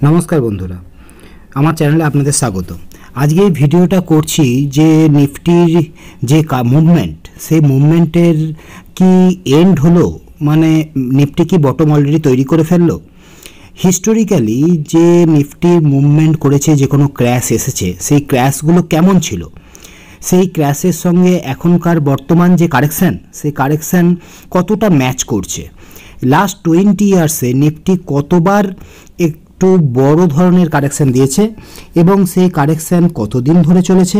নমস্কার বন্ধুরা, আমার চ্যানেলে আপনাদের স্বাগত। আজকে এই ভিডিওটা করছি যে নিফটির যে মুভমেন্ট, সেই মুভমেন্টের কি এন্ড হলো, মানে নিফটি কি বটম অলরেডি তৈরি করে ফেললো। হিস্টোরিক্যালি যে নিফটির মুভমেন্ট করেছে, যে কোনো ক্র্যাশ এসেছে, সেই ক্র্যাশগুলো কেমন ছিল, সেই ক্র্যাশের সঙ্গে এখনকার বর্তমান যে কারেকশান, সেই কারেকশান কতটা ম্যাচ করছে। লাস্ট 20 ইয়ার্সে নিফটি কতবার একটু বড় ধরনের কারেকশান দিয়েছে এবং সেই কারেকশান কতদিন ধরে চলেছে,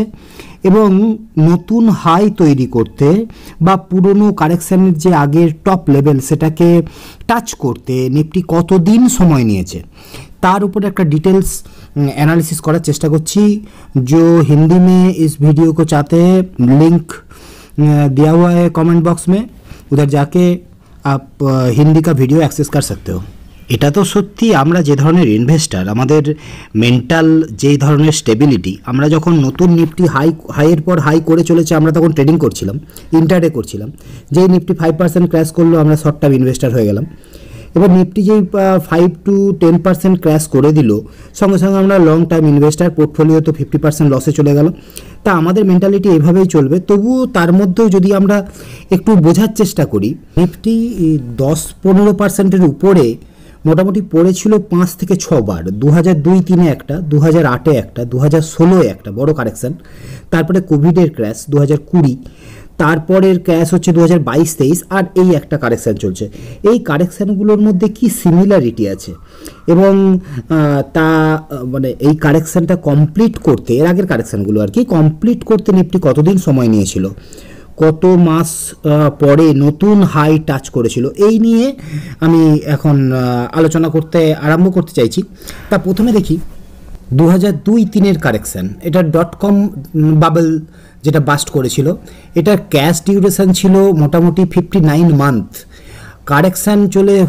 এবং নতুন হাই তৈরি করতে বা পুরনো কারেকশানের যে আগের টপ লেভেল সেটাকে টাচ করতে নিফটি কতদিন সময় নিয়েছে, तार ऊपर एक डिटेल्स एनालिसिस करार चेष्टा करছি। जो हिंदी में इस वीडियो को चाहते हैं, लिंक दिया हुआ है कमेंट बॉक्स में, उधर जाके आप हिंदी का वीडियो एक्सेस कर सकते हो। এটা তো সত্যি, আমরা যে ধরনের ইনভেস্টার, আমাদের মেন্টাল যে ধরনের স্টেবিলিটি, আমরা যখন নতুন নিফটি হাইয়ের পর হাই করে চলেছে, আমরা তখন ট্রেডিং করছিলাম, ইন্টারডে করছিলাম। যেই নিফটি 5% ক্র্যাশ করলো, আমরা শর্ট টার্ম ইনভেস্টার হয়ে গেলাম। এবার নিফটি যেই 5 to 10% ক্র্যাশ করে দিল, সঙ্গে সঙ্গে আমরা লং টার্ম ইনভেস্টার, পোর্টফোলিও তো 50% লসে চলে গেল। তা আমাদের মেন্টালিটি এভাবেই চলবে। তবুও তার মধ্যেও যদি আমরা একটু বোঝার চেষ্টা করি, নিফটি 10-15%-এর উপরে মোটামুটি পড়েছিল 5 থেকে 6 বার। 2002-03 একটা, 2008-এ একটা, 2016-এ একটা বড় কারেকশান, তারপরে কোভিডের ক্র্যাশ 2020, তারপরের ক্র্যাশ হচ্ছে 2022-23, আর এই একটা কারেকশান চলছে। এই কারেকশানগুলোর মধ্যে কি সিমিলারিটি আছে, এবং তা মানে এই কারেকশানটা কমপ্লিট করতে, এর আগের কারেকশানগুলো আর কি কমপ্লিট করতে নিফটি কতদিন সময় নিয়েছিল, কত মাস পরে নতুন হাই টাচ করেছিল, এই নিয়ে আমি এখন আলোচনা করতে আরম্ভ করতে চাইছি। তা প্রথমে দেখি 2002-03-এর কারেকশান। এটা .com বাবল যেটা বাস্ট করেছিল, এটার ক্যাশ ডিউরেশন ছিল মোটামুটি 59 মান্থ। কারেকশান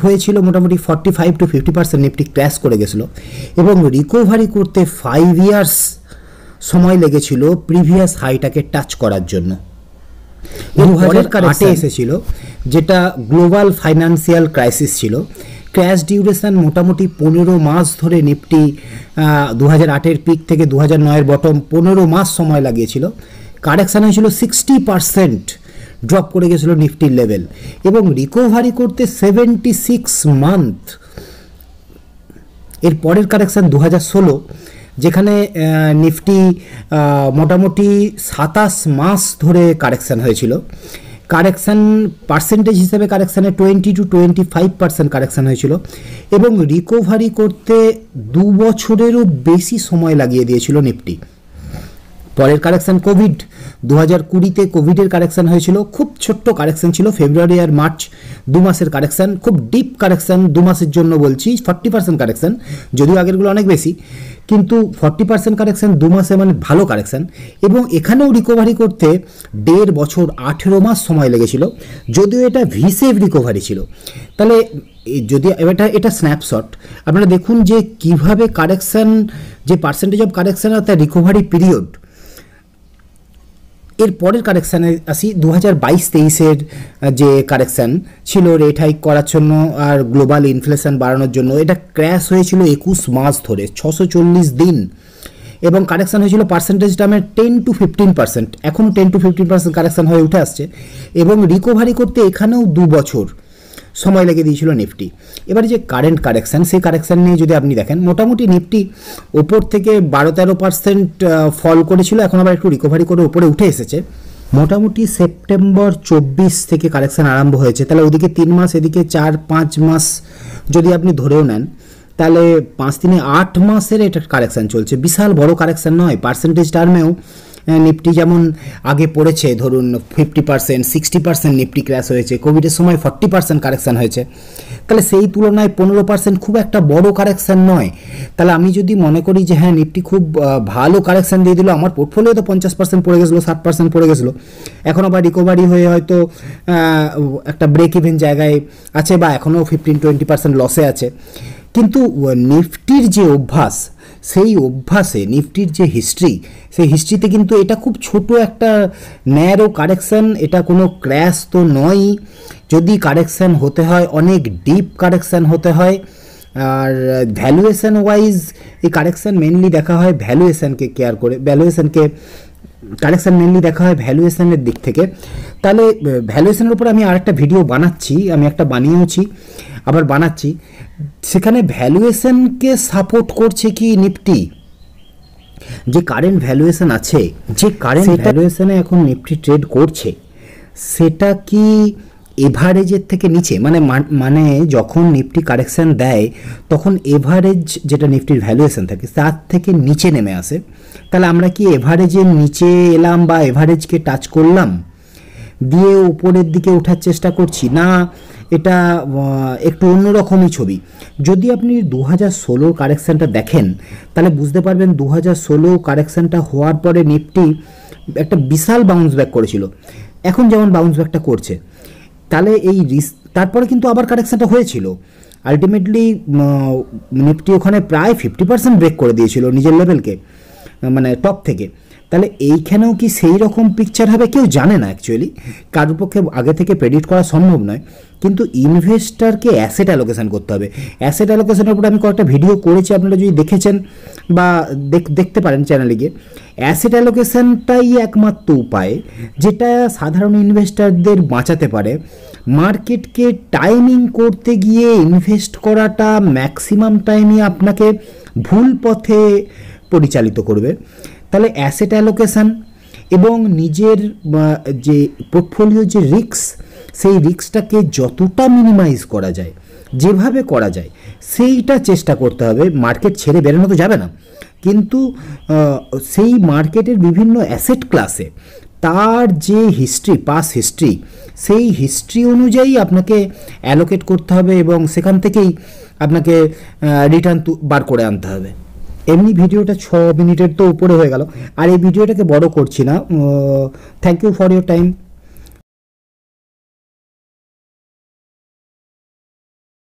হয়েছিল মোটামুটি 45 to 50%, নিফটি ক্র্যাশ করে গেছিলো, এবং রিকভারি করতে 5 ইয়ার্স সময় লেগেছিল প্রিভিয়াস হাইটাকে টাচ করার জন্য। 2008-এ এসেছিল, যেটা গ্লোবাল ফাইন্যান্সিয়াল ক্রাইসিস ছিল। ক্র্যাশ ডিউরেশন মোটামুটি 15 মাস ধরে নিফটি 2008-এর পিক থেকে 2009-এর বটম 15 মাস সময় লাগিয়েছিল। কারেকশান হয়েছিল 60%, ড্রপ করে গেছিলো নিফটির লেভেল, এবং রিকভারি করতে 76 মান্থ। এর পরের কারেকশান 2016, যেখানে নিফটি মোটামুটি 27 মাস ধরে কারেকশান হয়েছিল। কারেকশান পার্সেন্টেজ হিসেবে কারেকশানে 20 to 25% কারেকশান হয়েছিল, এবং রিকভারি করতে 2 বছরেরও বেশি সময় লাগিয়ে দিয়েছিল নিফটি। পরের কারেকশান কোভিড, 2020-তে কোভিডের কারেকশান হয়েছিল। খুব ছোট্ট কারেকশান ছিল, ফেব্রুয়ারি আর মার্চ 2 মাসের কারেকশান, খুব ডিপ কারেকশান 2 মাসের জন্য বলছি। 40% কারেকশান, যদিও আগেরগুলো অনেক বেশি, কিন্তু 40% কারেকশান 2 মাসে মানে ভালো কারেকশান। এবং এখানেও রিকভারি করতে 1.5 বছর 18 মাস সময় লেগেছিল, যদিও এটা ভিসেভ রিকভারি ছিল। তাহলে যদি এটা স্ন্যাপশট, আপনারা দেখুন যে কিভাবে কারেকশান, যে পার্সেন্টেজ অফ কারেকশান আর তার রিকভারি পিরিয়ড। এর পরের কারেকশানে আসি, 2022-23-এর যে কারেকশান ছিল রেট হাইক করার জন্য আর গ্লোবাল ইনফ্লেশন বাড়ানোর জন্য। এটা ক্র্যাশ হয়েছিল 21 মাস ধরে, 640 দিন, এবং কারেকশান হয়েছিল পার্সেন্টেজ টার্মে 10 to 15%। এখনও 10 to 15% কারেকশান হয়ে উঠে আসছে, এবং রিকভারি করতে এখানেও 2 বছর সময় লেগে দিয়েছিল নিফটি। এবারে যে কারেন্ট কারেকশান, সেই কারেকশান নিয়ে যদি আপনি দেখেন, মোটামুটি নিফটি ওপর থেকে 12-13% ফল করেছিল, এখন আবার একটু রিকভারি করে উপরে উঠে এসেছে। মোটামুটি সেপ্টেম্বর 24 থেকে কারেকশান আরম্ভ হয়েছে। তাহলে ওদিকে 3 মাস, এদিকে 4-5 মাস যদি আপনি ধরেও নেন, তাহলে 5-3-8 মাসের এটা কারেকশান চলছে। বিশাল বড় কারেকশান নয়। পার্সেন্টেজ টার্মেও নিফটি যেমন আগে পড়েছে, ধরুন 50%, 60% নিফটি ক্র্যাশ হয়েছে, কোভিডের সময় 40% কারেকশান হয়েছে। তাহলে সেই তুলনায় 15% খুব একটা বড় কারেকশান নয়। তাহলে আমি যদি মনে করি যে হ্যাঁ নিফটি খুব ভালো কারেকশান দিয়ে দিল, আমার পোর্টফোলিও তো 50% পড়ে গেছিলো, 60% পড়ে গেছিলো, এখন আবার রিকভারি হয়ে হয়তো একটা ব্রেক ইভেন জায়গায় আছে, বা এখনও 15-20% লসে আছে, কিন্তু নিফটির যে অভ্যাস, সেই অভ্যাসে নিফটির যে হিস্ট্রি, সেই হিস্ট্রিতে কিন্তু এটা খুব ছোট একটা ন্যারো কারেকশান, এটা কোনো ক্র্যাশ তো নয়। যদি কারেকশান হতে হয়, অনেক ডিপ কারেকশান হতে হয়, আর ভ্যালুয়েশন ওয়াইজ এই কারেকশান মেনলি দেখা হয় ভ্যালুয়েশনকে কেয়ার করে, কারেকশান মেনলি দেখা হয় ভ্যালুয়েশনের দিক থেকে। তাহলে ভ্যালুয়েশনের উপর আমি আরেকটা ভিডিও বানাচ্ছি, আমি একটা বানিয়েওছি, আবার বানাচ্ছি। সেখানে ভ্যালুয়েশনকে সাপোর্ট করছে কি নিফটি, যে কারেন্ট ভ্যালুয়েশন আছে, যে কারেন্ট ভ্যালুয়েশনে এখন নিফটি ট্রেড করছে, সেটা কি এভারেজের থেকে নিচে, মানে যখন নিফটি কারেকশান দেয় তখন এভারেজ যেটা নিফটির ভ্যালুয়েশন থাকে তার থেকে নিচে নেমে আসে। তাহলে আমরা কি এভারেজের নিচে এলাম বা এভারেজকে টাচ করলাম দিয়ে উপরের দিকে ওঠার চেষ্টা করছি, না এটা একটু অন্যরকমই ছবি? যদি আপনি 2016 কারেকশানটা দেখেন তাহলে বুঝতে পারবেন 2016 কারেকশানটা হওয়ার পরে নিফটি একটা বিশাল বাউন্স ব্যাক করেছিল, এখন যেমন বাউন্স ব্যাকটা করছে। তাহলে এই তারপরে কিন্তু আবার কারেকশানটা হয়েছিল, আলটিমেটলি নিফটি ওখানে প্রায় 50% ব্রেক করে দিয়েছিল নিজের লেভেলকে, মানে টপ থেকে। তাহলে এইখানেও কি সেই রকম পিকচার হবে কেউ জানে না, অ্যাকচুয়ালি কারোর পক্ষে আগে থেকে প্রেডিক্ট করা সম্ভব নয়। কিন্তু ইনভেস্টারকে অ্যাসেট অ্যালোকেশন করতে হবে। অ্যাসেট অ্যালোকেশনের উপরে আমি কয়েকটা ভিডিও করেছি, আপনারা যদি দেখেছেন বা দেখতে পারেন চ্যানেলে গিয়ে। অ্যাসেট অ্যালোকেশনটাই একমাত্র উপায় যেটা সাধারণ ইনভেস্টারদের বাঁচাতে পারে। মার্কেটকে টাইমিং করতে গিয়ে ইনভেস্ট করাটা ম্যাক্সিমাম টাইমই আপনাকে ভুল পথে পরিচালিত করবে। তাহলে অ্যাসেট অ্যালোকেশন এবং নিজের যে পোর্টফোলিও যে রিস্ক, সেই রিস্কটাকে যতটা মিনিমাইজ করা যায়, যেভাবে করা যায় সেইটা চেষ্টা করতে হবে। মার্কেট ছেড়ে বেরোনো তো যাবে না, কিন্তু সেই মার্কেটের বিভিন্ন অ্যাসেট ক্লাসে তার যে হিস্ট্রি, পাস হিস্ট্রি, সেই হিস্ট্রি অনুযায়ী আপনাকে অ্যালোকেট করতে হবে এবং সেখান থেকেই আপনাকে রিটার্ন বার করে আনতে হবে। এমনি ভিডিওটা 6 মিনিটের তো উপরে হয়ে গেল, আর এই ভিডিওটাকে বড় করছি না। Thank you for your time.